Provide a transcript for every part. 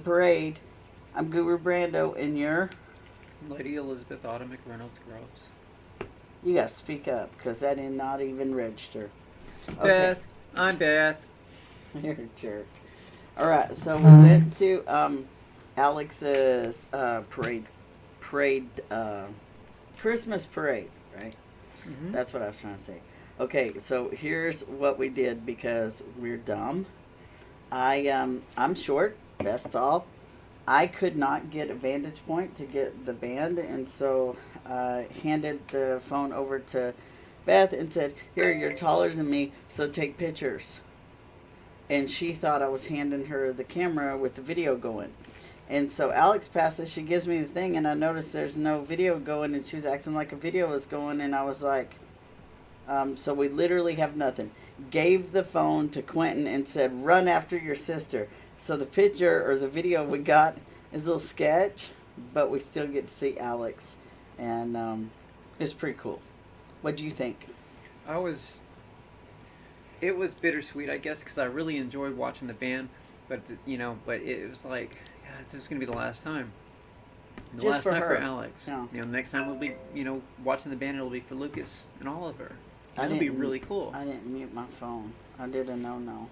parade. I'm Guru Brando, and you're... Lady Elizabeth Autumn McReynolds Groves. You gotta speak up, because that did not even register. Okay. Beth, I'm Beth. You're a jerk. Alright, so we went to Alex's parade, Christmas parade, right? Mm-hmm. That's what I was trying to say. Okay, so here's what we did because we're dumb. I'm short, Beth's tall. I could not get a vantage point to get the band, and so I handed the phone over to Beth and said, "Here, you're taller than me, so take pictures." And she thought I was handing her the camera with the video going. And so Alex passes, she gives me the thing, and I noticed there's no video going, and she was acting like a video was going, and I was like, so we literally have nothing. Gave the phone to Quentin and said, "Run after your sister." So the picture or the video we got is a little sketch, but we still get to see Alex, and it's pretty cool. What do you think? It was bittersweet, I guess, because I really enjoyed watching the band, but it was like, yeah, this is gonna be the last time. The Just last for time her. for Alex. Yeah. Next time we'll be, watching the band. It'll be for Lucas and Oliver. I That'll be didn't- really cool. I didn't mute my phone. I did a no.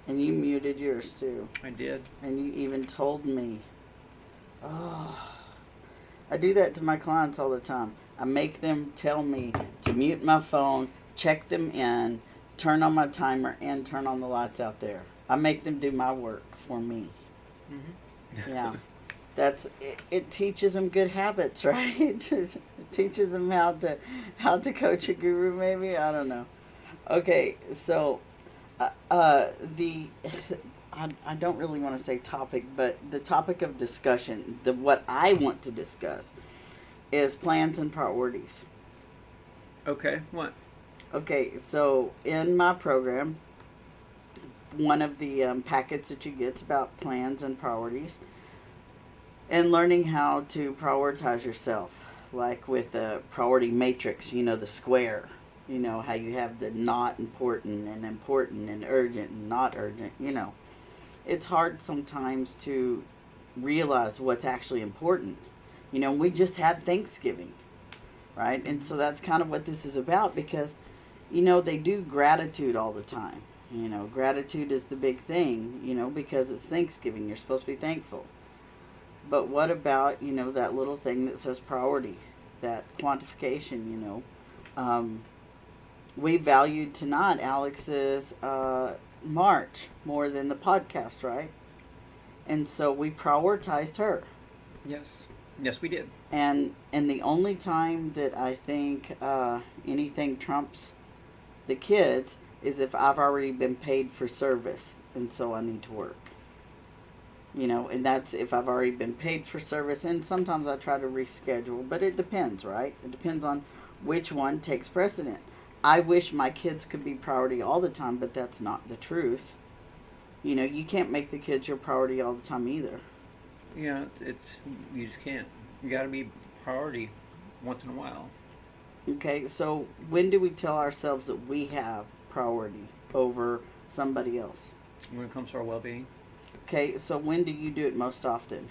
And you muted yours too. I did. And you even told me. Oh, I do that to my clients all the time. I make them tell me to mute my phone, check them in, turn on my timer, and turn on the lights out there. I make them do my work for me. Mm-hmm. Yeah. It teaches them good habits, right? It teaches them how to coach a guru, maybe. I don't know. Okay, so the I don't really want to say topic, but the topic of discussion, what I want to discuss, is plans and priorities. Okay, what? Okay, so in my program, one of the packets that you get is about plans and priorities, and learning how to prioritize yourself, like with a priority matrix. The square. How you have the not important and urgent and not urgent. It's hard sometimes to realize what's actually important. We just had Thanksgiving, right? And so that's kind of what this is about, because they do gratitude all the time. Gratitude is the big thing, because it's Thanksgiving. You're supposed to be thankful. But what about, that little thing that says priority, that quantification, we valued tonight Alex's March more than the podcast, right? And so we prioritized her. Yes. Yes, we did. And the only time that I think anything trumps the kids is if I've already been paid for service, and so I need to work. And that's if I've already been paid for service, and sometimes I try to reschedule, but it depends, right? It depends on which one takes precedent. I wish my kids could be priority all the time, but that's not the truth. You can't make the kids your priority all the time either. Yeah, it's you just can't. You got to be priority once in a while. Okay, so when do we tell ourselves that we have priority over somebody else? When it comes to our well-being. Okay, so when do you do it most often?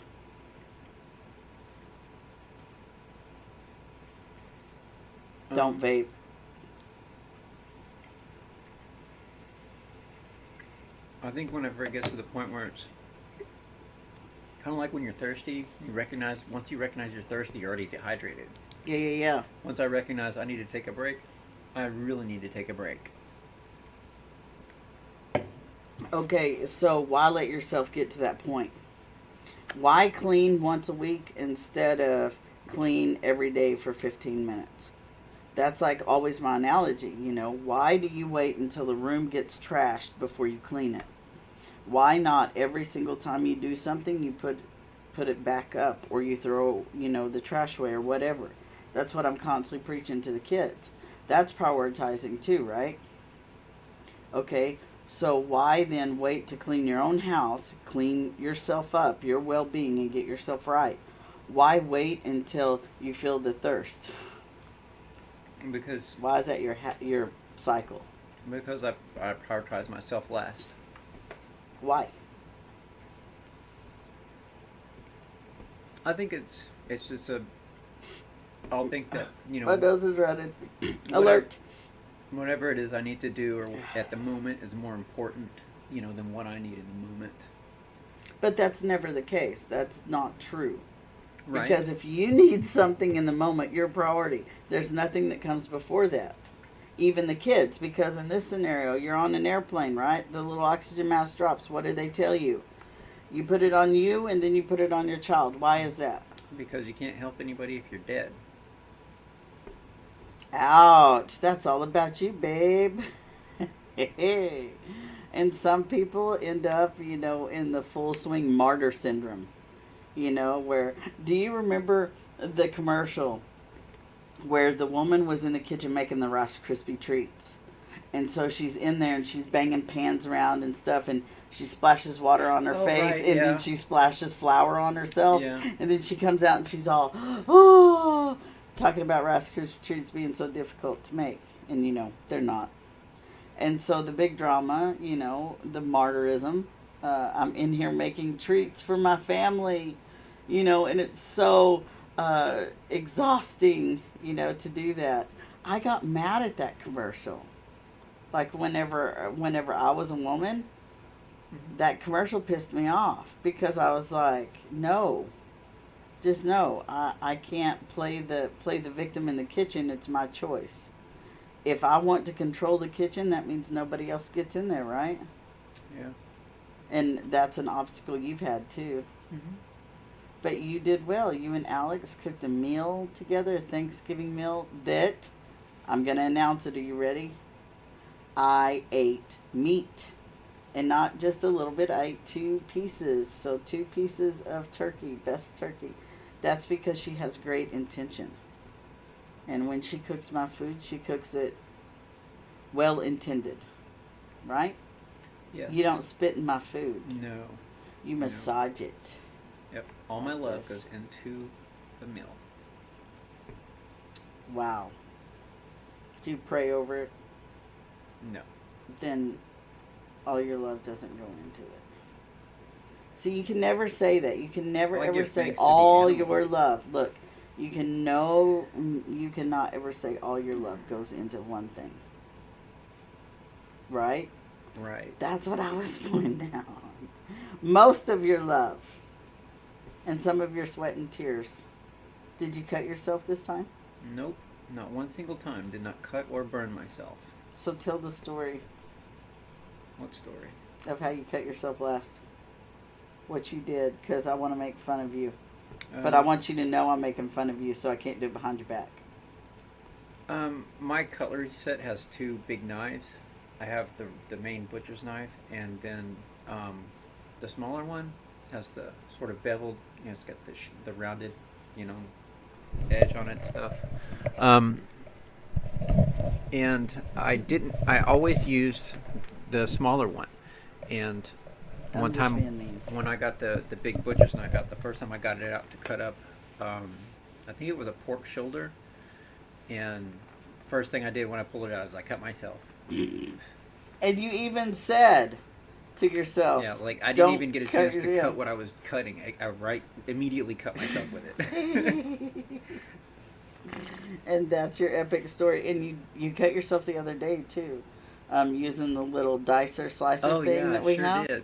Don't vape. I think whenever it gets to the point where it's kind of like when you're thirsty, once you recognize you're thirsty, you're already dehydrated. Yeah. Once I recognize I need to take a break, I really need to take a break. Okay, so why let yourself get to that point? Why clean once a week instead of clean every day for 15 minutes? That's like always my analogy, Why do you wait until the room gets trashed before you clean it? Why not every single time you do something, you put it back up, or you throw, the trash away or whatever? That's what I'm constantly preaching to the kids. That's prioritizing too, right? Okay, so why then wait to clean your own house, clean yourself up, your well-being, and get yourself right? Why wait until you feel the thirst? Because why is that your cycle? Because I prioritize myself last. Why? I think it's just a. I'll think that My nose is running. whatever, Alert. whatever it is I need to do or at the moment is more important, than what I need in the moment. But that's never the case. That's not true. Right. Because if you need something in the moment, your priority. There's nothing that comes before that. Even the kids, because in this scenario, you're on an airplane, right? The little oxygen mask drops. What do they tell you? You put it on you and then you put it on your child. Why is that? Because you can't help anybody if you're dead. Ouch. That's all about you, babe. And some people end up, in the full swing martyr syndrome. Where, do you remember the commercial where the woman was in the kitchen making the Rice Krispie treats? And so she's in there and she's banging pans around and stuff, and she splashes water on her face, right, and yeah. then she splashes flour on herself, Yeah. and then she comes out and she's all, oh, talking about Rice Krispie treats being so difficult to make. And, they're not. And so the big drama, the martyrism, I'm in here making treats for my family, and it's so exhausting, to do that. I got mad at that commercial. Like whenever I was a woman, that commercial pissed me off because I was like, no, just no. I can't play the victim in the kitchen. It's my choice. If I want to control the kitchen, that means nobody else gets in there, right? Yeah. And that's an obstacle you've had too. Mm-hmm. But you did well. You and Alex cooked a meal together, a Thanksgiving meal that, I'm going to announce it. Are you ready? I ate meat. And not just a little bit. I ate 2 pieces. So 2 pieces of turkey. Best turkey. That's because she has great intention. And when she cooks my food, she cooks it well intended. Right? Yes. You don't spit in my food. No. You massage it. Yep. All my love goes into the meal. Wow. Do you pray over it? No. Then all your love doesn't go into it. See, you can never say that. You can never Well, I ever give say thanks to the all animal. your love. Look, you cannot ever say all your love goes into one thing. Right? Right. That's what I was pointing out. Most of your love and some of your sweat and tears. Did you cut yourself this time? Nope. Not one single time. Did not cut or burn myself. So tell the story What story? of how you cut yourself last. What you did, because I want to make fun of you. But I want you to know I'm making fun of you, so I can't do it behind your back. My cutlery set has 2 big knives. I have the main butcher's knife, and then the smaller one has the sort of beveled. It's got the rounded, edge on it and stuff. And I always used the smaller one. And I'm one just time being mean. when I got the big butcher's knife out, the first time I got it out to cut up, I think it was a pork shoulder. And first thing I did when I pulled it out is I cut myself. And you even said to yourself, Yeah, like I didn't "Don't even get a cut chance your to heel." cut what I was cutting. I immediately cut myself with it. And that's your epic story. And you cut yourself the other day too, using the little dicer slicer thing that we sure have. did.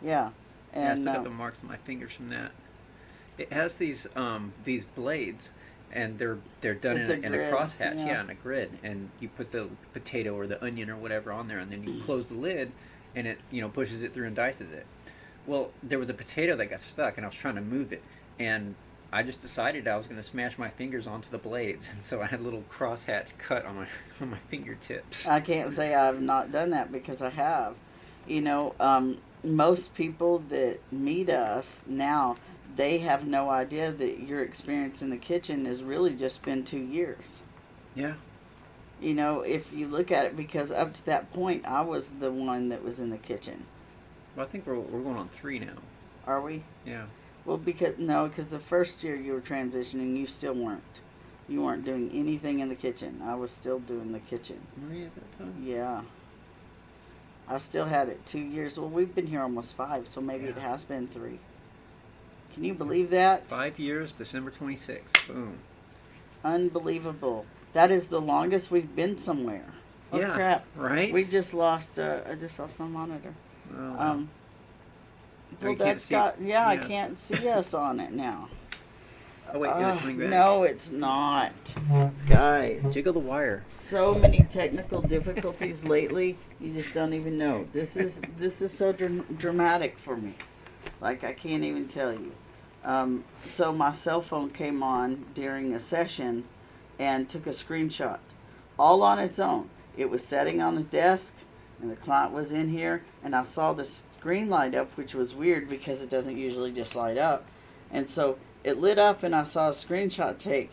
Yeah, Yeah, I and still got the marks on my fingers from that. It has these blades, and they're done It's in a a grid, crosshatch, yeah. in a grid, and you put the potato or the onion or whatever on there, and then you close the lid, and it pushes it through and dices it. Well, there was a potato that got stuck, and I was trying to move it, and I just decided I was going to smash my fingers onto the blades, and so I had a little crosshatch cut on my fingertips. I can't say I've not done that because I have. Most people that meet us now, they have no idea that your experience in the kitchen has really just been 2 years. Yeah. If you look at it, because up to that point, I was the one that was in the kitchen. Well, I think we're going on 3 now. Are we? Yeah. Well, because the first year you were transitioning, you still weren't. You weren't doing anything in the kitchen. I was still doing the kitchen. Were you at that time? Yeah. I still had it 2 years. Well, we've been here almost 5, so maybe it Yeah. has been 3. Can you believe that? 5 years, December 26th. Boom. Unbelievable. That is the longest we've been somewhere. Oh, Yeah, crap. right? We just lost, I just lost my monitor. Oh, wow. Well, Oh, you can't that's see- got, yeah, I yeah. can't see us on it now. Oh, wait, is it coming back? No, it's not. Guys, Jiggle the wire. so many technical difficulties lately, you just don't even know. This is so dramatic for me. Like, I can't even tell you. So my cell phone came on during a session and took a screenshot. All on its own. It was sitting on the desk, and the client was in here, and I saw the screen light up, which was weird because it doesn't usually just light up. And so it lit up, and I saw a screenshot take.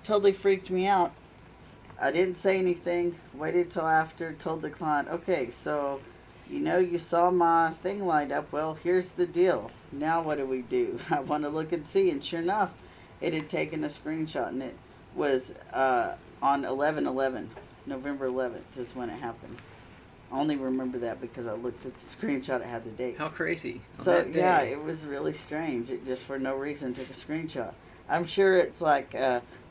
Totally freaked me out. I didn't say anything. Waited till after. Told the client, okay, so you saw my thing light up. Well, here's the deal. Now what do we do? I want to look and see. And sure enough, it had taken a screenshot, and it was on 11/11. November 11th is when it happened. I only remember that because I looked at the screenshot. It had the date. How crazy. On So that day. yeah, it was really strange. It just for no reason took a screenshot. I'm sure it's like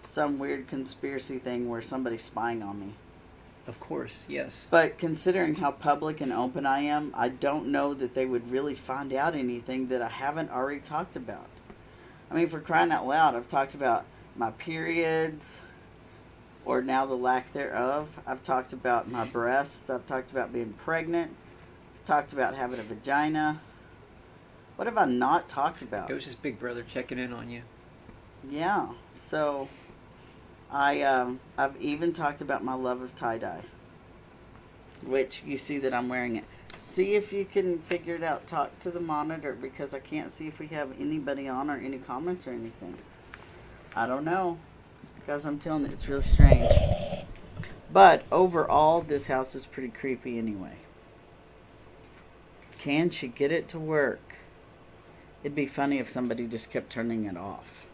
some weird conspiracy thing where somebody's spying on me. Of course, yes. But considering how public and open I am, I don't know that they would really find out anything that I haven't already talked about. I mean, for crying out loud, I've talked about my periods, or now the lack thereof. I've talked about my breasts. I've talked about being pregnant. I've talked about having a vagina. What have I not talked about? It was just Big Brother checking in on you. Yeah, so I've even talked about my love of tie-dye, which you see that I'm wearing it. See if you can figure it out. Talk to the monitor because I can't see if we have anybody on or any comments or anything. I don't know because I'm telling you, it's really strange. But overall, this house is pretty creepy anyway. Can she get it to work? It'd be funny if somebody just kept turning it off.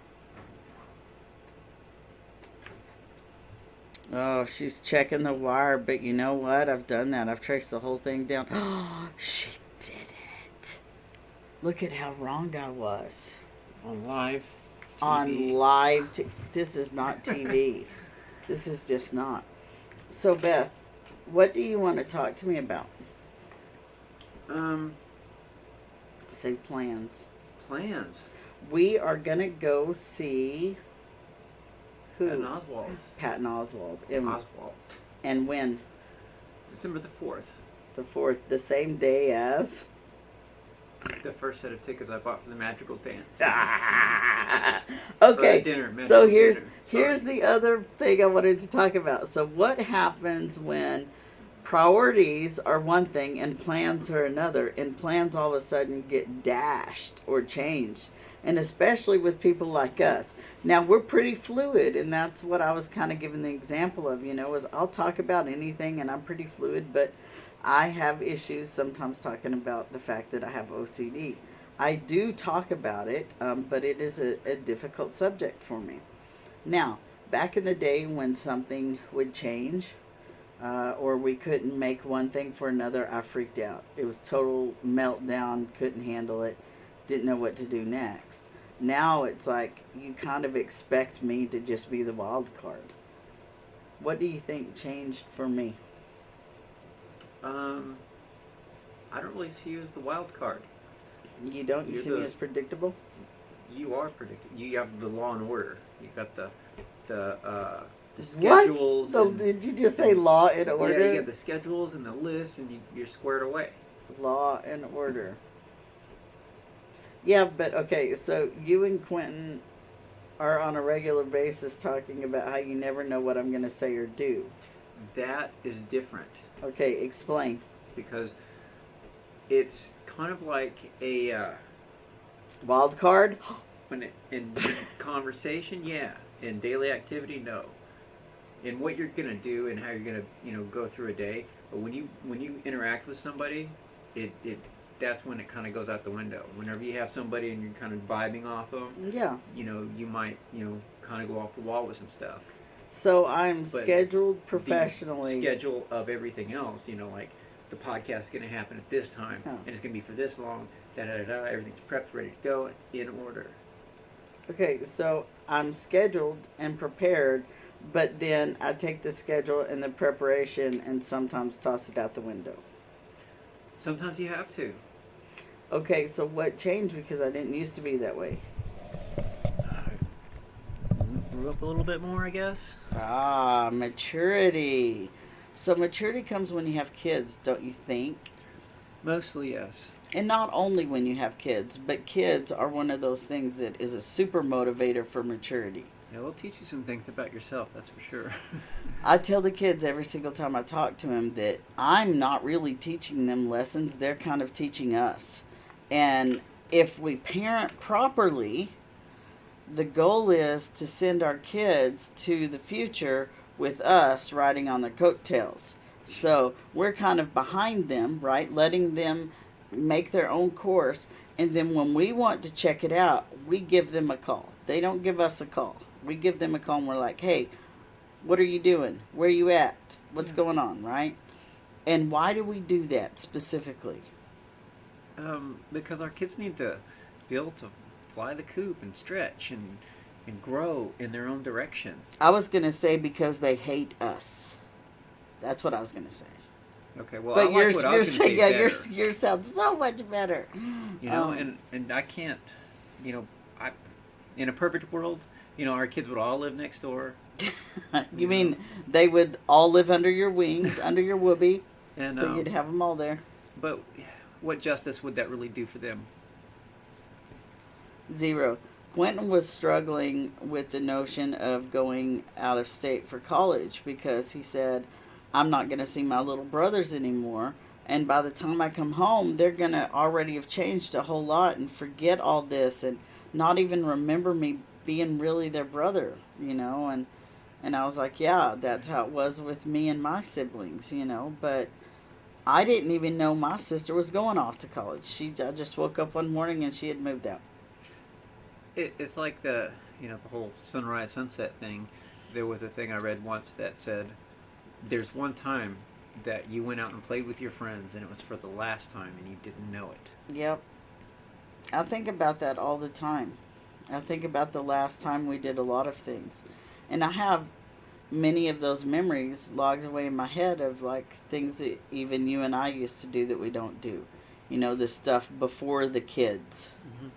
Oh, she's checking the wire, but you know what? I've done that. I've traced the whole thing down. Oh, she did it. Look at how wrong I was. On live TV. On live. This is not TV. This is just not. So, Beth, what do you want to talk to me about? Say plans. Plans. We are going to go see... Who? And Oswald. Patton Oswald. Oswald. And when? December the 4th. The 4th, the same day as? The first set of tickets I bought for the Magical Dance. Okay, Dinner, so magical dinner. here's the other thing I wanted to talk about. So what happens when priorities are one thing and plans are another, and plans all of a sudden get dashed or changed? And especially with people like us. Now, we're pretty fluid, and that's what I was kind of giving the example of, is I'll talk about anything, and I'm pretty fluid, but I have issues sometimes talking about the fact that I have OCD. I do talk about it, but it is a difficult subject for me. Now, back in the day when something would change, or we couldn't make one thing for another, I freaked out. It was total meltdown, couldn't handle it. Didn't know what to do next. Now it's like you kind of expect me to just be the wild card. What do you think changed for me? I don't really see you as the wild card. You don't? You You're see me as predictable? You are predictable. You have the law and order. You got the What? schedules. Did you just say law and order? Yeah, you got the schedules and the lists, and you're squared away. Law and order. Yeah, but okay, so you and Quentin are on a regular basis talking about how you never know what I'm going to say or do. That is different. Okay, explain. Because it's kind of like a Wild card? in conversation, yeah. In daily activity, no. In what you're gonna do and how you're gonna go through a day. But when you interact with somebody, it that's when it kind of goes out the window. Whenever you have somebody and you're kind of vibing off them, Yeah. You might kind of go off the wall with some stuff. So I'm But scheduled professionally. The schedule of everything else, like the podcast is going to happen at this time, Oh. and it's going to be for this long. Da da da da. Everything's prepped, ready to go, in order. Okay, so I'm scheduled and prepared, but then I take the schedule and the preparation and sometimes toss it out the window. Sometimes you have to. Okay, so what changed? Because I didn't used to be that way. Grew up a little bit more, I guess. Ah, maturity. So maturity comes when you have kids, don't you think? Mostly, yes. And not only when you have kids, but kids are one of those things that is a super motivator for maturity. Yeah, they'll teach you some things about yourself, that's for sure. I tell the kids every single time I talk to them that I'm not really teaching them lessons, they're kind of teaching us. And if we parent properly, the goal is to send our kids to the future with us riding on their coattails. So we're kind of behind them, right? Letting them make their own course. And then when we want to check it out, we give them a call. They don't give us a call. We give them a call and we're like, hey, what are you doing? Where are you at? What's going on, right? And why do we do that specifically? Because our kids need to be able to fly the coop and stretch and grow in their own direction. I was going to say because they hate us. That's what I was going to say. Okay, well, But I like what I was going to say yeah, better. yours sounds so much better. You know, and I can't, you know, in a perfect world, you know, our kids would all live next door. You mean they would all live under your wings, under your whoopee, And so you'd have them all there? But what justice would that really do for them? Zero. Quentin was struggling with the notion of going out of state for college because he said, I'm not going to see my little brothers anymore. And by the time I come home, they're going to already have changed a whole lot and forget all this and not even remember me being really their brother, you know. And I was like, yeah, that's how it was with me and my siblings, you know. But I didn't even know my sister was going off to college. I just woke up one morning and she had moved out. It's like the whole sunrise sunset thing. There was a thing I read once that said, there's one time that you went out and played with your friends and it was for the last time and you didn't know it. Yep. I think about that all the time. I think about the last time we did a lot of things. And I have many of those memories logged away in my head of like things that even you and I used to do that we don't do. You know, the stuff before the kids. Mm-hmm.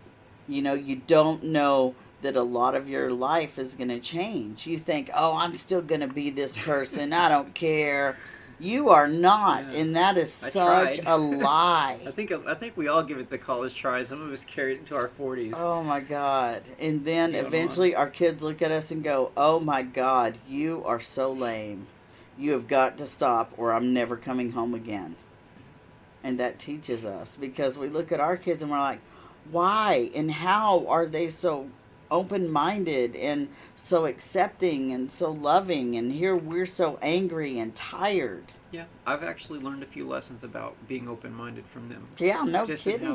You know, you don't know that a lot of your life is going to change. You think, oh, I'm still going to be this person. I don't care. You are not, Yeah. And that is such a lie. I think we all give it the college try. Some of us carried it into our 40s. Oh my God. And then eventually our kids look at us and go, oh my God, you are so lame. You have got to stop or I'm never coming home again. And that teaches us because we look at our kids and we're like, why and how are they so open-minded and so accepting and so loving, and here we're so angry and tired. Yeah, I've actually learned a few lessons about being open-minded from them. Yeah, no just kidding.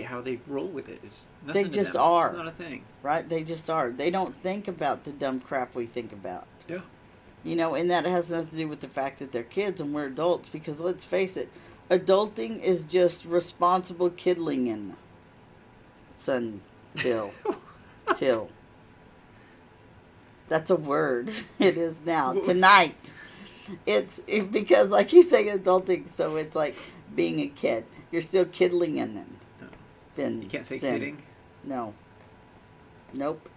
How they roll with it. It's they nothing just to them. are. It's not a thing. Right? They just are. They don't think about the dumb crap we think about. Yeah. You know, and that has nothing to do with the fact that they're kids and we're adults, because let's face it, adulting is just responsible kidling. Son, Bill. Till. That's a word. It is now. Tonight. It's because, like you say, adulting, so it's like being a kid. You're still kiddling in them. No. You can't say kidding? No. Nope.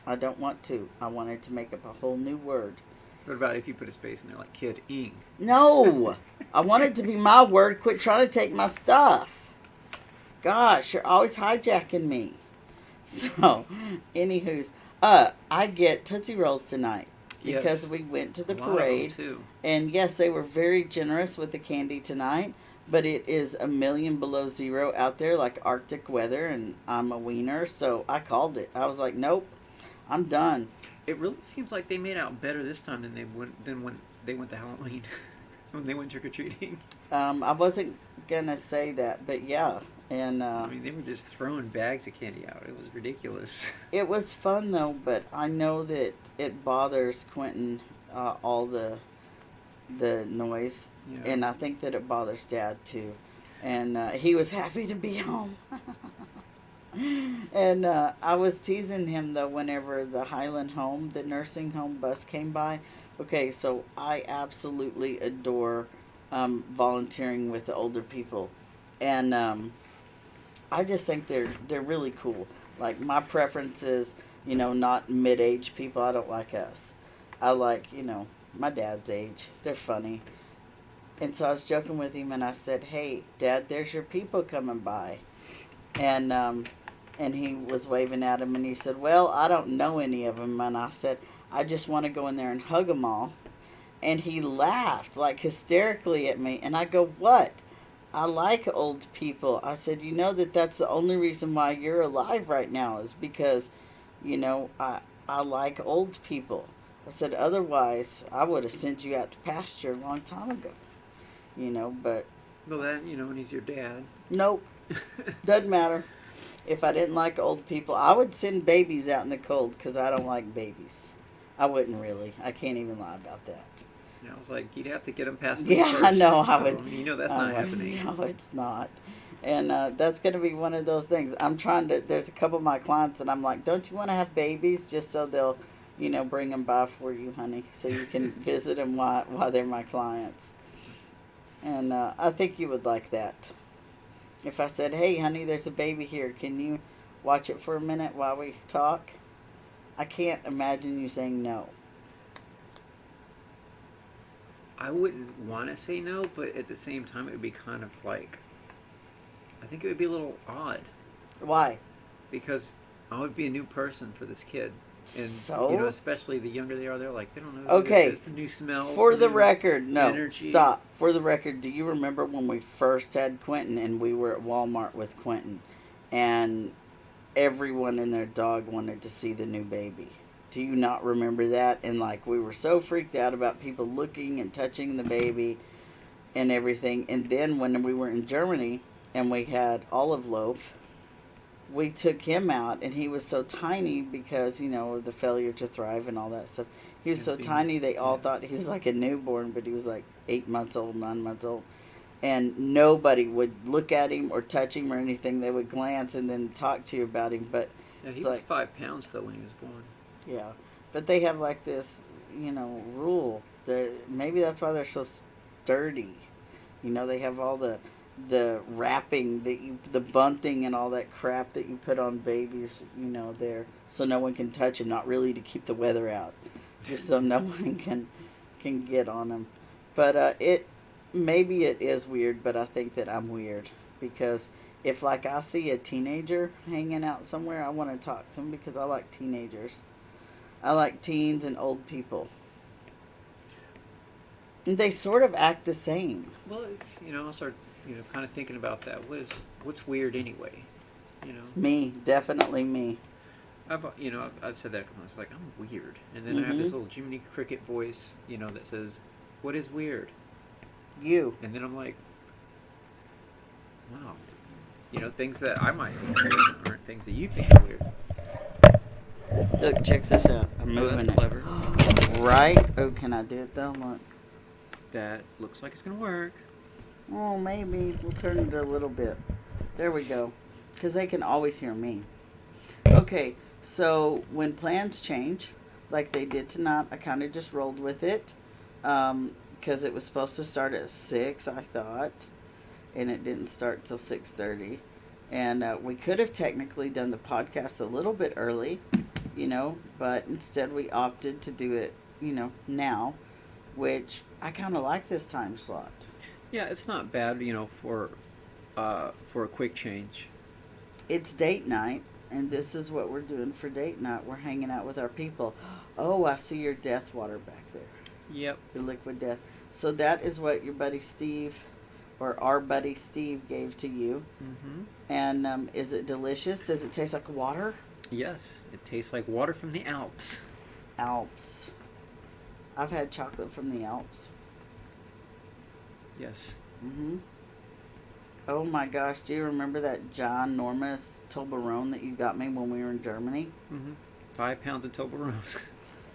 I don't want to. I wanted to make up a whole new word. What about if you put a space in there, like kid-ing? No! I want it to be my word. Quit trying to take my stuff. Gosh, you're always hijacking me. So, anywho's, I get Tootsie Rolls tonight because we went to the parade. Too. And yes, they were very generous with the candy tonight, but it is 1,000,000 below zero out there, like Arctic weather, and I'm a wiener, so I called it. I was like, nope, I'm done. It really seems like they made out better this time than when they went to Halloween, when they went trick-or-treating. I wasn't going to say that, but yeah. And I mean, they were just throwing bags of candy out. It was ridiculous. It was fun, though, but I know that it bothers Quentin, all the noise. Yeah. And I think that it bothers Dad, too. And he was happy to be home. And I was teasing him though whenever the Highland Home, the nursing home bus came by. Okay, so I absolutely adore volunteering with the older people, and I just think they're really cool. Like my preference is, not mid-age people. I don't like us. I like, my dad's age. They're funny. And so I was joking with him, and I said, "Hey, Dad, there's your people coming by." And he was waving at him, and he said, "Well, I don't know any of them." And I said, "I just want to go in there and hug them all." And he laughed like hysterically at me, and I go, "What? I like old people." I said, "You know that's the only reason why you're alive right now is because, I like old people." I said, "Otherwise, I would have sent you out to pasture a long time ago." But Well, that, when he's your dad. nope, doesn't matter. If I didn't like old people, I would send babies out in the cold because I don't like babies. I wouldn't really. I can't even lie about that. I was like, you'd have to get him past me Yeah, first. I know. I So, would. that's not happening. No, it's not. And that's going to be one of those things. I'm trying to. There's a couple of my clients, and I'm like, "Don't you want to have babies just so they'll, bring them by for you, honey, so you can visit them while they're my clients." And I think you would like that. If I said, "Hey, honey, there's a baby here. Can you watch it for a minute while we talk?" I can't imagine you saying no. I wouldn't want to say no, but at the same time, it would be kind of like, I think it would be a little odd Why? because I would be a new person for this kid. And, So? especially the younger they are, they're like, they don't know who Okay. this is, the new smells. For the new record, no. energy. Stop. For the record, do you remember when we first had Quentin and we were at Walmart with Quentin and everyone and their dog wanted to see the new baby? Do you not remember that? And we were so freaked out about people looking and touching the baby and everything. And then when we were in Germany and we had Olive Loaf, we took him out and he was so tiny because, of the failure to thrive and all that stuff. He was so tiny they all thought he was like a newborn, but he was like 8 months old, 9 months old. And nobody would look at him or touch him or anything. They would glance and then talk to you about him. But Yeah, he was 5 pounds though when he was born. yeah, but they have this, rule that maybe that's why they're so sturdy. They have all the wrapping the bunting and all that crap that you put on babies, there, so no one can touch them. Not really to keep the weather out, just so no one can get on them. But maybe it is weird, but I think that I'm weird because if I see a teenager hanging out somewhere, I want to talk to them because I like teenagers. I like teens and old people. And they sort of act the same. Well, it's I started kind of thinking about that. What's weird anyway? Me, definitely me. I've said that a couple times. Like, I'm weird, and then I have this little Jiminy Cricket voice, that says, "What is weird?" You. And then I'm like, wow, things that I might think are weird aren't things that you think are weird. Look, check this out. I'm moving that's clever. it. Right? Oh, can I do it though? Look. That looks like it's gonna work. Oh, maybe. We'll turn it a little bit. There we go. Because they can always hear me. Okay, so when plans change, like they did tonight, I kind of just rolled with it. Because it was supposed to start at 6, I thought. And it didn't start till 6:30. And we could have technically done the podcast a little bit early, but instead we opted to do it, now, which I kind of like this time slot. Yeah, it's not bad, for a quick change. It's date night, and this is what we're doing for date night. We're hanging out with our people. Oh, I see your death water back there. Yep. Your liquid death. So that is what your buddy Steve, or our buddy Steve, gave to you. Mm-hmm. And is it delicious? Does it taste like water? Yes, it tastes like water from the Alps. Alps. I've had chocolate from the Alps. Yes. Mm-hmm. Oh my gosh, do you remember that John Normus Toblerone that you got me when we were in Germany? Mm-hmm. 5 pounds of Toblerone.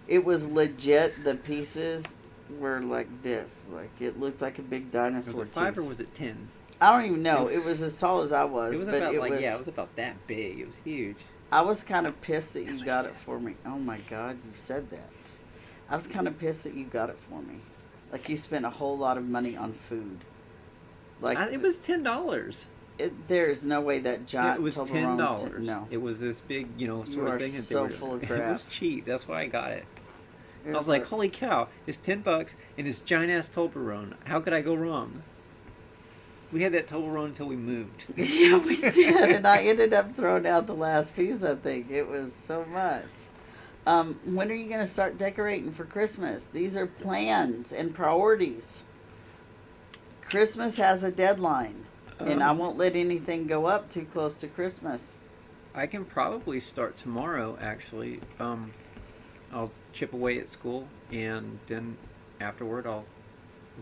It was legit. The pieces were like this. Like, it looked like a big dinosaur. Was it 5 or was it 10? I don't even know. It It was as tall as I was, It was but about it like was. yeah, it was about that big. It was huge. I was kind of pissed that That's you what got she it said. for me. Oh my God, you said that. I was kind of pissed that you got it for me. Like you spent a whole lot of money on food. Like It was $10. there is no way that Yeah, it giant was $10. Toblerone. No, It was this big, you sort of are thing that they so were full of doing. It crap. was cheap. That's why I got it. It I was was like, holy cow! It's $10 and it's giant ass Toblerone. How could I go wrong? We had that Toblerone until we moved. yeah, we did, and I ended up throwing out the last piece. I think it was so much. When are you going to start decorating for Christmas? These are plans and priorities. Christmas has a deadline, and I won't let anything go up too close to Christmas. I can probably start tomorrow. Actually, I'll chip away at school, and then afterward, I'll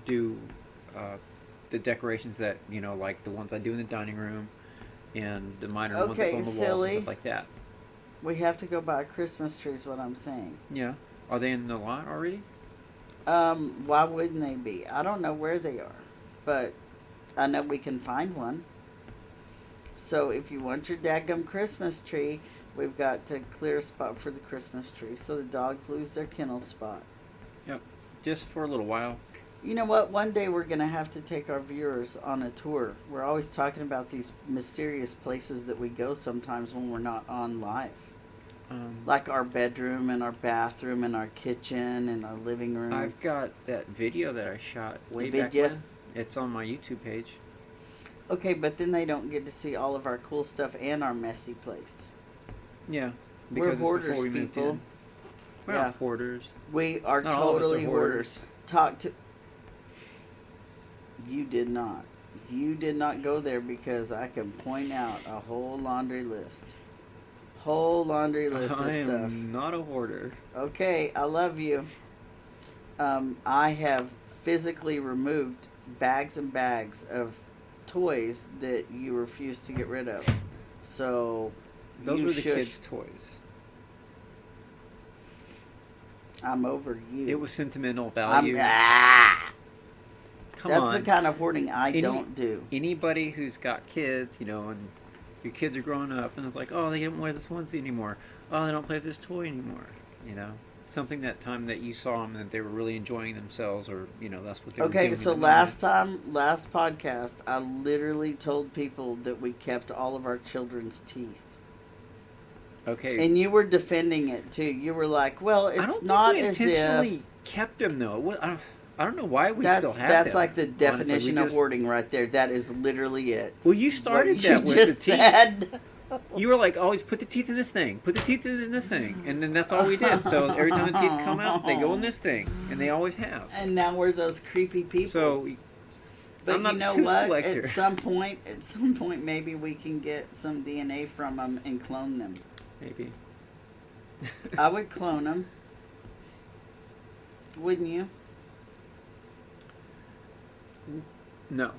do the decorations that like the ones I do in the dining room, and the minor ones that Okay, go on the walls silly. and stuff like that. We have to go buy Christmas trees. What I'm saying. Yeah, are they in the lot already? Why wouldn't they be? I don't know where they are, but I know we can find one. So if you want your daggum Christmas tree, we've got to clear a spot for the Christmas tree so the dogs lose their kennel spot. Yep, just for a little while. You know what? One day we're going to have to take our viewers on a tour. We're always talking about these mysterious places that we go sometimes when we're not on live. Like our bedroom and our bathroom and our kitchen and our living room. I've got that video that I shot way back Video? when. It's on my YouTube page. Okay, but then they don't get to see all of our cool stuff and our messy place. Yeah, We're because it's hoarders, before we moved people. in. We're Yeah. not hoarders. We are Not all of us are totally hoarders. hoarders. Talk to. You did not. You did not go there because I can point out a whole laundry list. Whole laundry list of I stuff. am not a hoarder. Okay, I love you. I have physically removed bags and bags of toys that you refuse to get rid of. So Those you were the shush. kids' toys. I'm over you. It was sentimental I'm, value. Come that's on. the kind of hoarding I don't do. Anybody who's got kids, and your kids are growing up, and it's like, oh, they don't wear this onesie anymore. Oh, they don't play with this toy anymore. Something that time that you saw them that they were really enjoying themselves, or that's what they were doing. Okay, so last podcast, I literally told people that we kept all of our children's teeth. Okay. And you were defending it too. You were like, "Well, I don't it's think not we as intentionally if." kept them though. I don't know why we That's still have that's them. like the honestly. definition We of just- hoarding right there. That is literally it. Well, you started What that you with just the teeth. said. You were like, always put the teeth in this thing. Put the teeth in this thing. And then that's all we did. So every time the teeth come out, they go in this thing. And they always have. And now we're those creepy people. So, but I'm not you the know tooth what? collector. At some point, maybe we can get some DNA from them and clone them. maybe. I would clone them. Wouldn't you? No.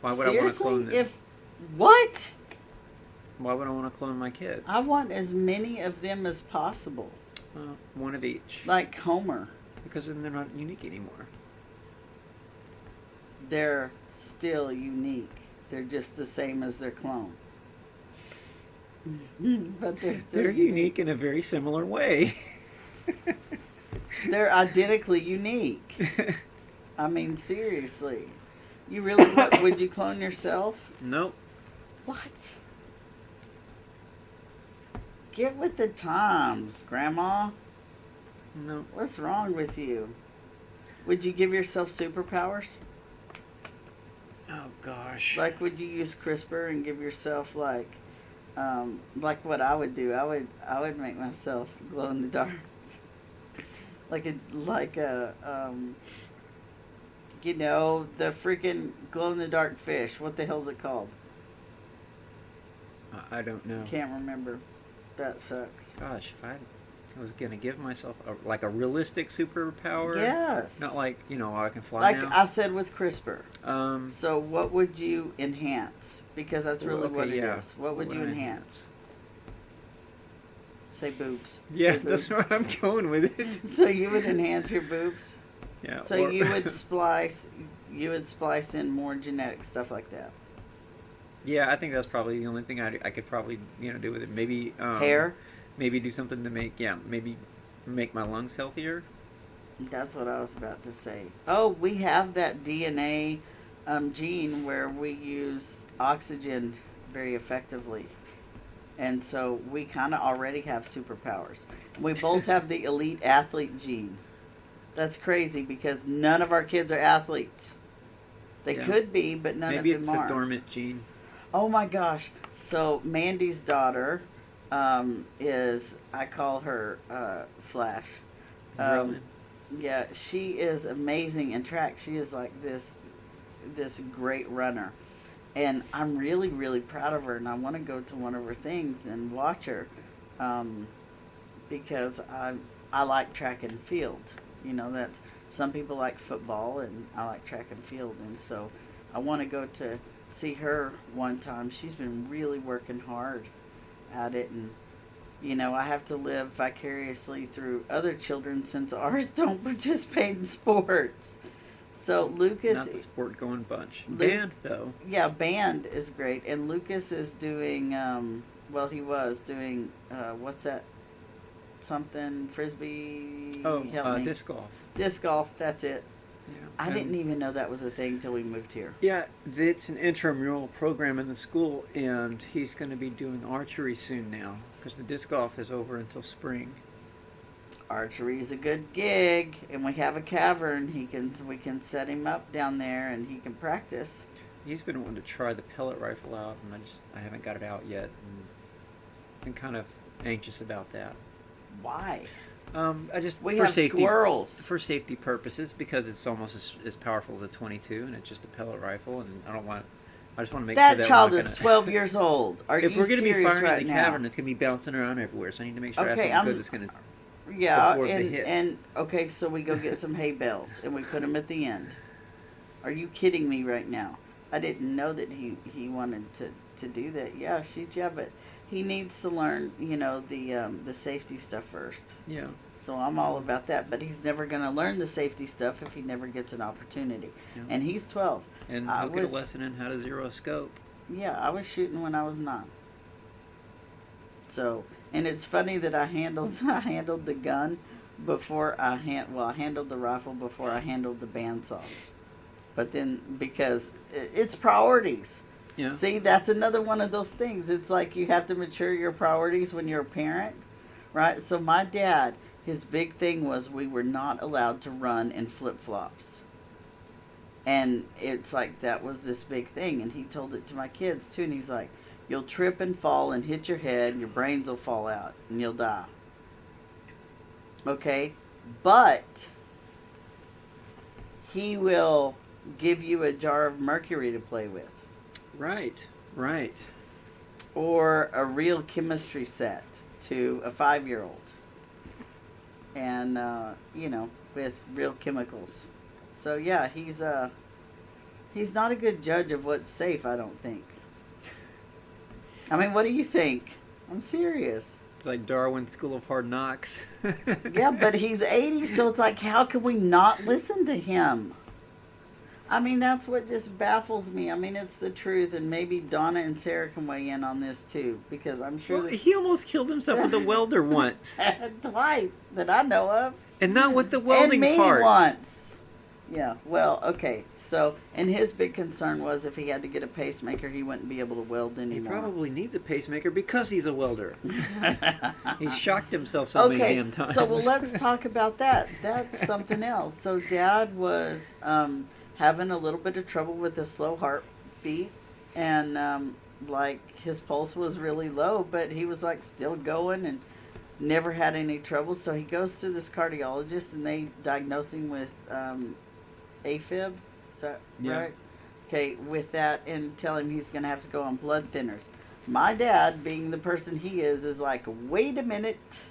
Why would I want to Seriously? clone them? What? Why would I want to clone my kids? I want as many of them as possible. One of each. Like Homer. Because then they're not unique anymore. They're still unique. They're just the same as their clone. But they're still They're unique in a very similar way. They're identically unique. I mean, seriously. You really would you clone yourself? Nope. What? Get with the times, Grandma. No. What's wrong with you? Would you give yourself superpowers? Oh gosh. Like, would you use CRISPR and give yourself like what I would do? I would make myself glow in the dark, like a the freaking glow in the dark fish. What the hell's it called? I don't know. Can't remember. That sucks. Gosh, if I was gonna give myself a realistic superpower. Yes. Not like I can fly Like now. I said with CRISPR. So what would you enhance? Because that's really what it is. What would you enhance? Say boobs. Yeah, Say that's boobs. where I'm going with it. So you would enhance your boobs? Yeah. So you would splice you would splice in more genetic stuff like that. Yeah, I think that's probably the only thing I could probably do with it. Maybe Hair. maybe do something to maybe make my lungs healthier. That's what I was about to say. Oh, we have that DNA gene where we use oxygen very effectively. And so we kind of already have superpowers. We both have the elite athlete gene. That's crazy because none of our kids are athletes. They Yeah. could be, but none Maybe of it's them a are. dormant gene. Oh my gosh. So Mandy's daughter is, I call her Flash. Um, Rowan. yeah, she is amazing in track. She is like this great runner. And I'm really, really proud of her, and I want to go to one of her things and watch her um, because I like track and field. You know, that's some people like football, and I like track and field, and so I want to go to see her one time. She's been really working hard at it, and I have to live vicariously through other children since ours don't participate in sports. So Lucas, Not the sport going bunch. Luke, Band though. yeah, band is great, and Lucas is doing. Well, he was doing. What's that? Something frisbee. Oh, help me. disc golf. Disc golf. That's it. Yeah. I didn't even know that was a thing till we moved here. Yeah, it's an intramural program in the school, and he's going to be doing archery soon now because the disc golf is over until spring. Archery is a good gig, and we have a cavern. We can set him up down there, and he can practice. He's been wanting to try the pellet rifle out, and I haven't got it out yet. And been kind of anxious about that. Why? I just We for have safety squirrels. for safety purposes because it's almost as powerful as a 22, and it's just a pellet rifle, and I just want to make That sure that child we're is not gonna, 12 years old. Are if you we're going to be serious firing right in the now? cavern, it's going to be bouncing around everywhere. So I need to make sure Okay, I have something good that's going to. Yeah, absorb the and, hits. and okay, so we go get some hay bales and we put them at the end. Are you kidding me right now? I didn't know that he wanted to do that. Yeah, but he needs to learn, the safety stuff first. Yeah. So I'm all about that, but he's never going to learn the safety stuff if he never gets an opportunity. Yeah. And he's 12. And he'll get a lesson in how to zero scope. Yeah, I was shooting when I was 9. So, and it's funny that I handled the gun before I handled the rifle before I handled the bandsaw. But then because it's priorities. Yeah. See, that's another one of those things. It's like you have to mature your priorities when you're a parent, right? So my dad, his big thing was we were not allowed to run in flip-flops. And it's like that was this big thing. And he told it to my kids too. And he's like, you'll trip and fall and hit your head and your brains will fall out and you'll die. Okay? But he will give you a jar of mercury to play with. Right. Or a real chemistry set to a 5-year-old. And, with real chemicals. So, yeah, he's not a good judge of what's safe, I don't think. I mean, what do you think? I'm serious. It's like Darwin's School of Hard Knocks. Yeah, but he's 80, so it's like, how can we not listen to him? I mean, that's what just baffles me. I mean, it's the truth, and maybe Donna and Sarah can weigh in on this too, because I'm sure Well, he almost killed himself with a welder once. twice that I know of. And not with the welding and me part. once. Yeah, well, okay. So, and his big concern was if he had to get a pacemaker, he wouldn't be able to weld He anymore. probably needs a pacemaker because he's a welder. He shocked himself so many damn times. So, well, let's talk about that. That's something else. So, Dad was having a little bit of trouble with a slow heartbeat, and his pulse was really low, but he was like still going and never had any trouble. So he goes to this cardiologist, and they diagnose him with AFib. Is that right? Okay, with that, and tell him he's going to have to go on blood thinners. My dad, being the person he is like, wait a minute.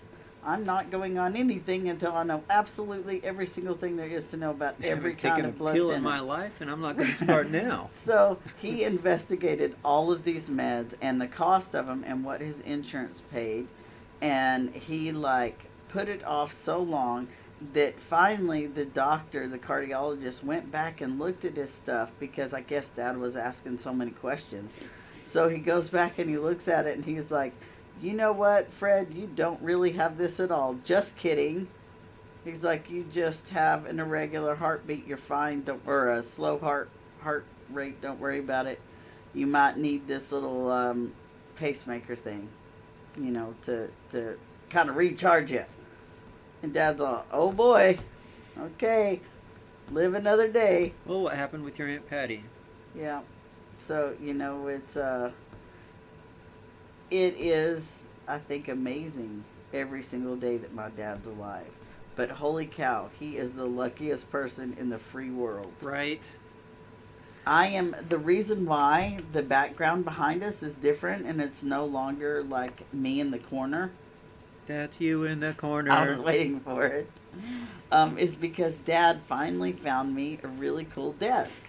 I'm not going on anything until I know absolutely every single thing there is to know about every kind of blood thinner. thinner. In my life, and I'm not going to start now. So he investigated all of these meds and the cost of them and what his insurance paid, and he put it off so long that finally the doctor, the cardiologist, went back and looked at his stuff because I guess Dad was asking so many questions. So he goes back and he looks at it and he's like, you know what, Fred, you don't really have this at all. Just kidding. He's like, you just have an irregular heartbeat. You're fine. Don't, or a slow heart rate. Don't worry about it. You might need this little pacemaker thing, to kind of recharge you. And Dad's all, oh boy, okay, live another day. Well, what happened with your Aunt Patty? Yeah. So, it is, I think, amazing every single day that my dad's alive. But holy cow, he is the luckiest person in the free world. Right. I am, the reason why the background behind us is different and it's no longer like me in the corner. That's you in the corner. I was waiting for it. Is because Dad finally found me a really cool desk.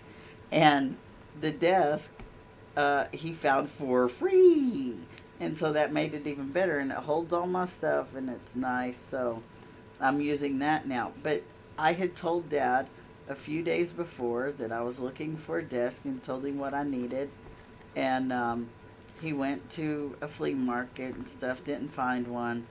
And the desk he found for free. And so that made it even better. And it holds all my stuff and it's nice. So I'm using that now. But I had told Dad a few days before that I was looking for a desk and told him what I needed. And he went to a flea market and stuff, didn't find one.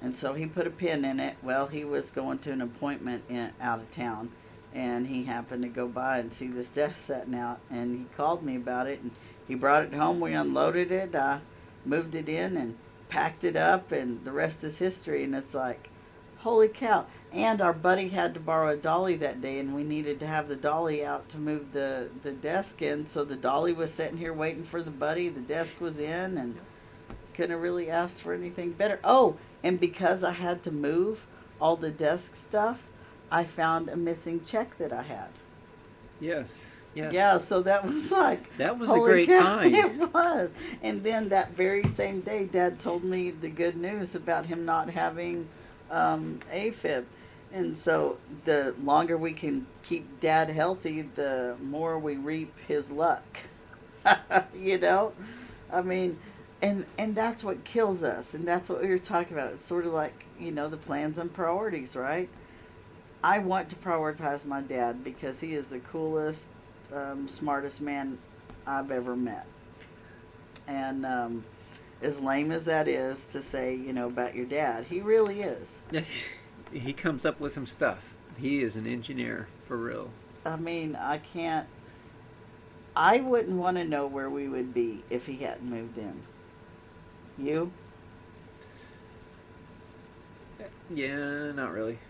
And so he put a pin in it. Well, he was going to an appointment out of town. And he happened to go by and see this desk setting out. And he called me about it. And he brought it home. We unloaded it. I moved it in and packed it up. And the rest is history. And it's like, holy cow. And our buddy had to borrow a dolly that day. And we needed to have the dolly out to move the desk in. So the dolly was sitting here waiting for the buddy. The desk was in. And couldn't have really asked for anything better. Oh, and because I had to move all the desk stuff, I found a missing check that I had. Yes. Yes. Yeah, so that was like, that was a holy great cow, find. It was. And then that very same day, Dad told me the good news about him not having AFib. And so the longer we can keep Dad healthy, the more we reap his luck. I mean, and that's what kills us, and that's what we were talking about. It's sort of like, the plans and priorities, right? I want to prioritize my dad because he is the coolest, smartest man I've ever met. And as lame as that is to say, about your dad, he really is. He comes up with some stuff. He is an engineer, for real. I mean, I wouldn't want to know where we would be if he hadn't moved in. You? Yeah, not really.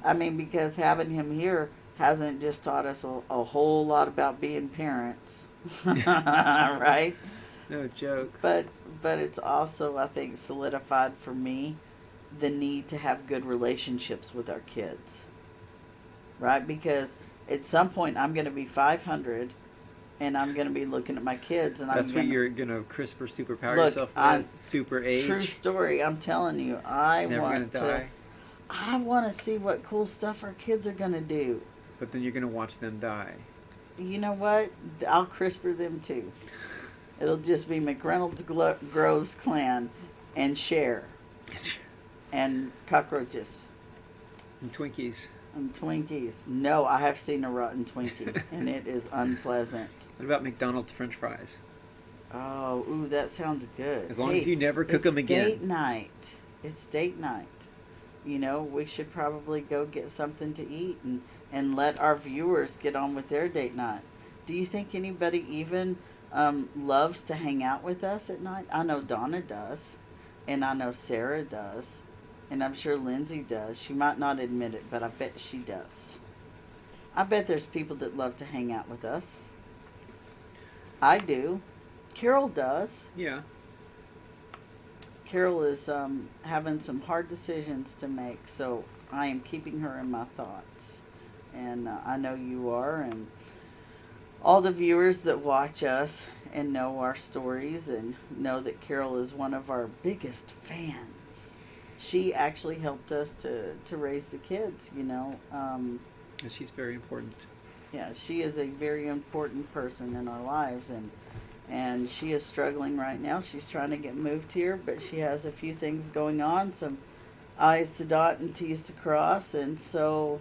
I mean, because having him here hasn't just taught us a whole lot about being parents. Right? No joke. But it's also, I think, solidified for me the need to have good relationships with our kids. Right? Because at some point I'm going to be 500 and I'm going to be looking at my kids and That's I'm what gonna, you're going to CRISPR superpower look, yourself with? Super age? True story. I'm telling you. Never going to die? I want to see what cool stuff our kids are going to do. But then you're going to watch them die. You know what? I'll CRISPR them too. It'll just be McReynolds Groves clan and Cher and cockroaches. And Twinkies. And Twinkies. No, I have seen a rotten Twinkie and it is unpleasant. What about McDonald's French fries? Oh, ooh, that sounds good. As long as you never cook them again. It's date night. It's date night. We should probably go get something to eat and let our viewers get on with their date night. Do you think anybody even loves to hang out with us at night? I know Donna does, and I know Sarah does, and I'm sure Lindsay does. She might not admit it, but I bet she does. I bet there's people that love to hang out with us. I do. Carol does. Yeah. Carol is having some hard decisions to make, so I am keeping her in my thoughts. And I know you are, and all the viewers that watch us and know our stories and know that Carol is one of our biggest fans. She actually helped us to raise the kids, And she's very important. Yeah, she is a very important person in our lives, and she is struggling right now. She's trying to get moved here, but she has a few things going on, some I's to dot and T's to cross, and so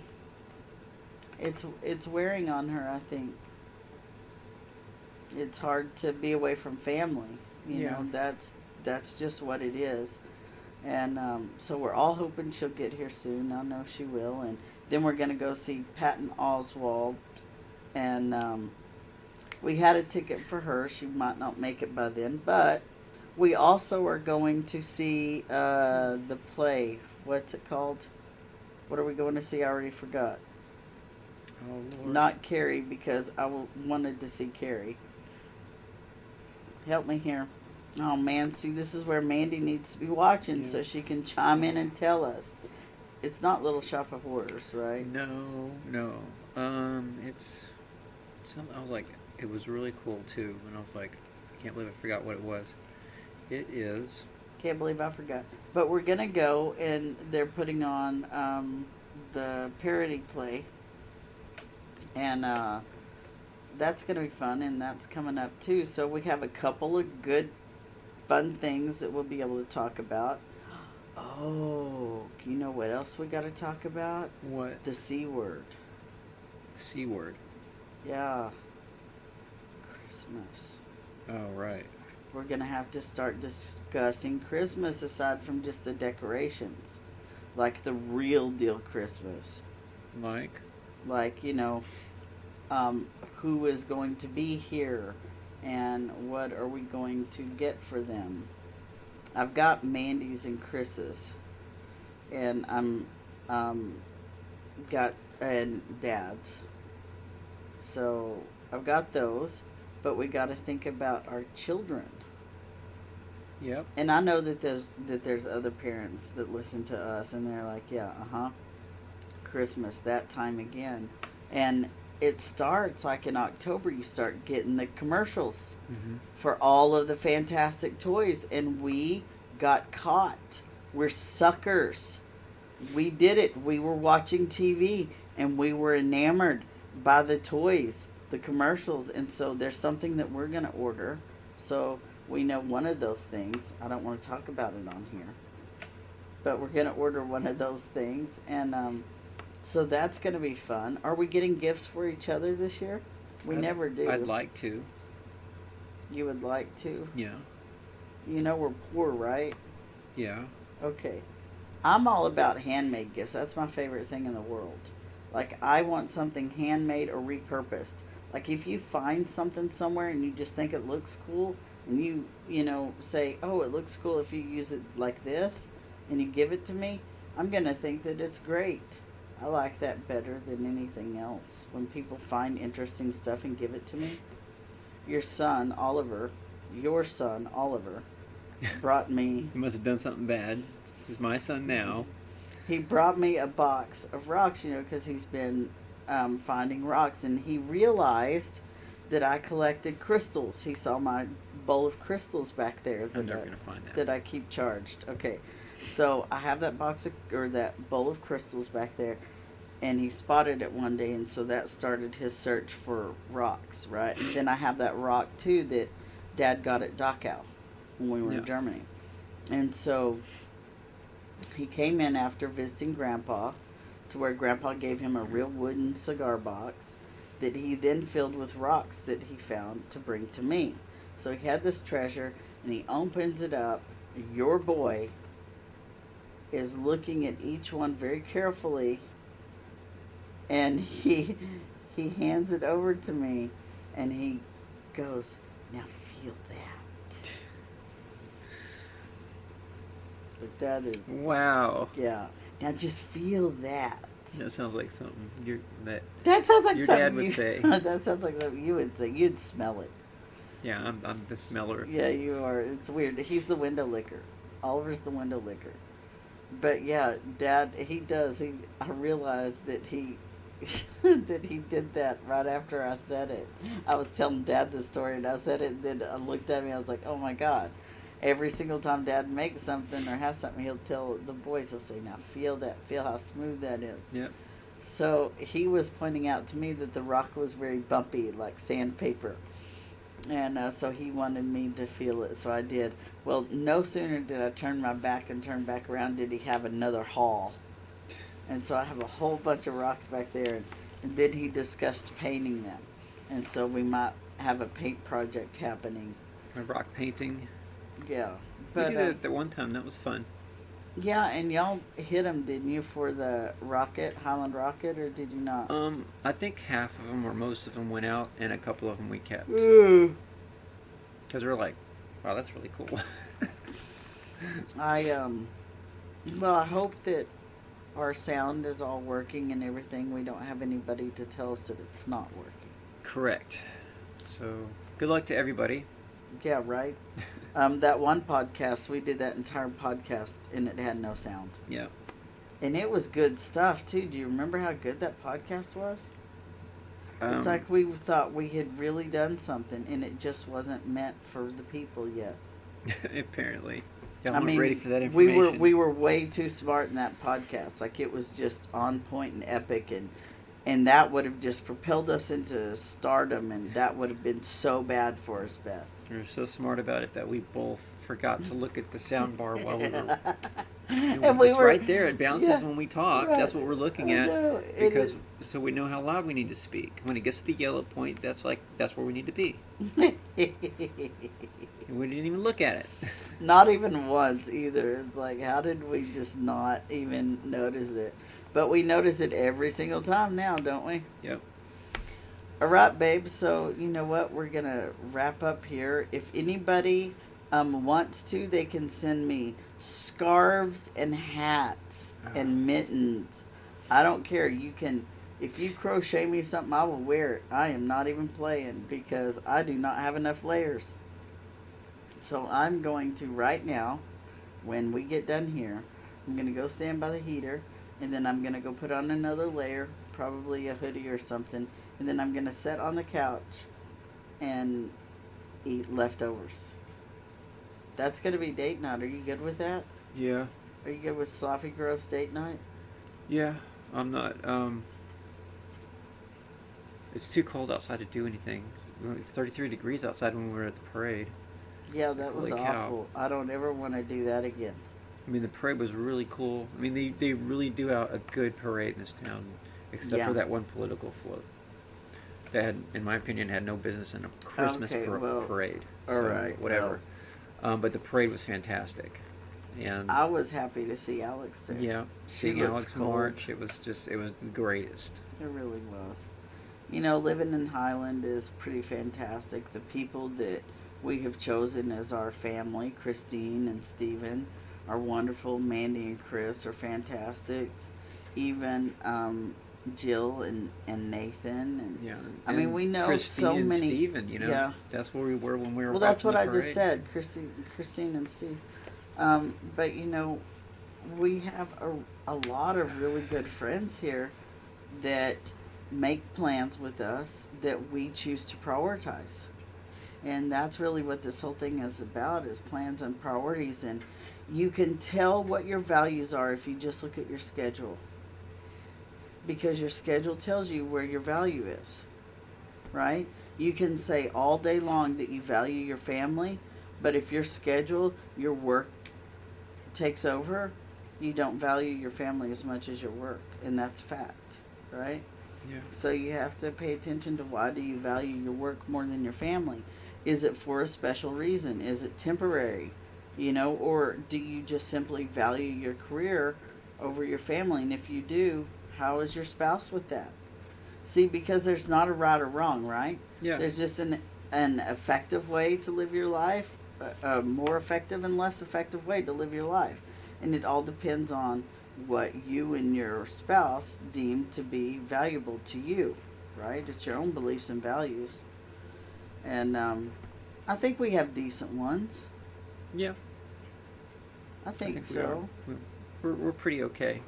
it's wearing on her. I think it's hard to be away from family. You know, that's just what it is. And so we're all hoping she'll get here soon. I know she will. And then we're going to go see Patton Oswalt. And we had a ticket for her. She might not make it by then. But we also are going to see the play. What's it called? What are we going to see? I already forgot. Oh, Lord. Not Carrie, because wanted to see Carrie. Help me here. Oh man, see, this is where Mandy needs to be watching so she can chime in and tell us. It's not Little Shop of Horrors, right? No. It's some. I was like, it was really cool too, and I was like, I can't believe I forgot what it was. It is. Can't believe I forgot. But we're gonna go, and they're putting on the parody play, and that's gonna be fun, and that's coming up too. So we have a couple of good, fun things that we'll be able to talk about. Oh, you know what else we got to talk about? What? The C word. C word. Yeah. Christmas. Oh, right. We're going to have to start discussing Christmas aside from just the decorations. Like the real deal Christmas. Like, you know, who is going to be here and what are we going to get for them. I've got Mandy's and Chris's, and I'm got and Dad's. So I've got those, but we got to think about our children. Yep. And I know that there's other parents that listen to us, and they're like, yeah, Christmas that time again, and it starts like in October. You start getting the commercials for all of the fantastic toys, and we got caught. We're suckers. We did it. We were watching TV, and we were enamored by the toys, the commercials, and so there's something that we're going to order. So we know one of those things. I don't want to talk about it on here, but we're going to order one of those things, and so that's going to be fun. Are we getting gifts for each other this year? We never do. I'd like to. You would like to? Yeah. You know we're poor, right? Yeah. Okay. I'm all about handmade gifts. That's my favorite thing in the world. Like, I want something handmade or repurposed. Like, if you find something somewhere and you just think it looks cool, and you know, say, oh, it looks cool if you use it like this, and you give it to me, I'm going to think that it's great. I like that better than anything else. When people find interesting stuff and give it to me. Your son, Oliver, brought me... He must have done something bad. This is my son now. He brought me a box of rocks, you know, because he's been finding rocks. And he realized that I collected crystals. He saw my bowl of crystals back there. I'm never going to find that. That I keep charged. Okay. So I have that that bowl of crystals back there, and he spotted it one day, and so that started his search for rocks, right? And then I have that rock too that Dad got at Dachau when we were in Germany, and so he came in after visiting Grandpa, to where Grandpa gave him a real wooden cigar box that he then filled with rocks that he found to bring to me. So he had this treasure, and he opens it up. Your boy is looking at each one very carefully, and he hands it over to me, and he goes, now feel that. But that is... Wow. Yeah. Now just feel that. That sounds like something that sounds like your something dad would say. That sounds like something you would say. You'd smell it. Yeah, I'm the smeller. Yeah, you are. It's weird. He's the window licker. Oliver's the window licker. But yeah, Dad, he does. I realized that he that he did that right after I said it. I was telling Dad the story, and I said it, and then I looked at me, I was like, oh my God. Every single time Dad makes something or has something, he'll tell the boys, he'll say, now feel that, feel how smooth that is. Yep. So he was pointing out to me that the rock was very bumpy, like sandpaper. And so he wanted me to feel it, so I did. Well, no sooner did I turn my back and turn back around did he have another haul. And so I have a whole bunch of rocks back there. And then he discussed painting them. And so we might have a paint project happening. A rock painting. Yeah. We But did it the one time. That was fun. yeah, and y'all hit them, didn't you, for the rocket, Highland Rocket, or did you not? I think half of them or most of them went out, and a couple of them we kept. Ooh. Because we're like, wow, that's really cool. Well, I hope that our sound is all working and everything. We don't have anybody to tell us that it's not working. Correct. So, good luck to everybody. Yeah, right? That one podcast, we did that entire podcast and it had no sound. Yeah. And it was good stuff, too. Do you remember how good that podcast was? It's like we thought we had really done something and it just wasn't meant for the people yet. Apparently. Y'all weren't ready for that we information. we were way too smart in that podcast. Like, it was just on point and epic, and that would have just propelled us into stardom, and that would have been so bad for us, Beth. We were so smart about it that we both forgot to look at the sound bar while we were. And we it's were right there. It bounces yeah, when we talk. right. That's what we're looking at. know, Because so we know how loud we need to speak. When it gets to the yellow point, that's where we need to be. We didn't even look at it. Not even once either. It's like, how did we just not even notice it? But we notice it every single time now, don't we? Yep. All right, babe. So, you know what? We're going to wrap up here. If anybody wants to, they can send me scarves and hats and mittens. I don't care. You can, if you crochet me something, I will wear it. I am not even playing because I do not have enough layers. So I'm going to, right now, when we get done here, I'm going to go stand by the heater, and then I'm going to go put on another layer, probably a hoodie or something, and then I'm going to sit on the couch and eat leftovers. That's going to be date night. Are you good with that? Yeah. Are you good with sloppy gross date night? Yeah. I'm not. It's too cold outside to do anything. It's 33 degrees outside when we were at the parade. Yeah, that was Holy cow. awful. I don't ever want to do that again. I mean, the parade was really cool. I mean, they really do out a good parade in this town, except for that one political float that had, in my opinion, had no business in a Christmas parade. All right, whatever. But the parade was fantastic, and I was happy to see Alex there. yeah, She seeing looked Alex cold. march, it was the greatest. It really was. You know, living in Highland is pretty fantastic. The people that we have chosen as our family, Christine and Stephen, are wonderful. Mandy and Chris are fantastic. Even Jill and Nathan. And Yeah, I mean, we know Christine so and many. Steven, you know, Yeah. that's where we were when we were. Well, that's watching what the I just parade. said, Christine and Steve. But you know, we have a lot of really good friends here that make plans with us that we choose to prioritize. And that's really what this whole thing is about, is plans and priorities. And you can tell what your values are if you just look at your schedule. Because your schedule tells you where your value is. Right? You can say all day long that you value your family, but if your schedule, your work takes over, you don't value your family as much as your work. And that's fact. Right? Yeah. So you have to pay attention to, why do you value your work more than your family? Is it for a special reason? Is it temporary? You know, or do you just simply value your career over your family? And if you do, how is your spouse with that? See, because there's not a right or wrong, right? Yeah. There's just an effective way to live your life, a more effective and less effective way to live your life. And it all depends on what you and your spouse deem to be valuable to you, right? It's your own beliefs and values. And I think we have decent ones. Yeah. I think we so. are. We're pretty okay.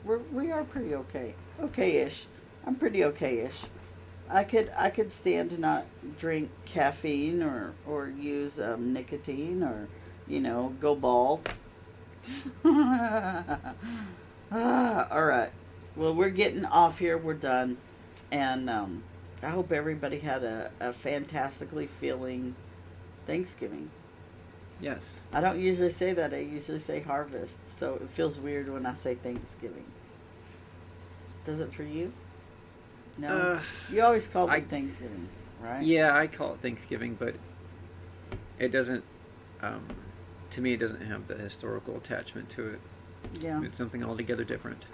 We are pretty okay. Okay-ish. I'm pretty okay-ish. I could stand to not drink caffeine or use nicotine, or, you know, go bald. All right. Well, we're getting off here. We're done. And I hope everybody had a fantastically feeling Thanksgiving. Yes. I don't usually say that. I usually say harvest. So it feels weird when I say Thanksgiving. Does it for you? No? You always call I it Thanksgiving, right? Yeah, I call it Thanksgiving, but it doesn't. Um, to me, it doesn't have the historical attachment to it. Yeah. It's something altogether different.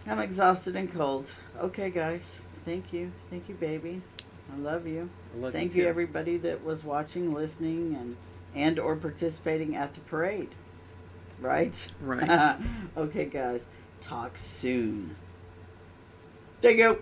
I'm exhausted and cold. Okay, guys. Thank you. Thank you, baby. I love you. I love Thank you you, too. everybody that was watching, listening, and or participating at the parade. Right? Right. Okay, guys. Talk soon. Thank you.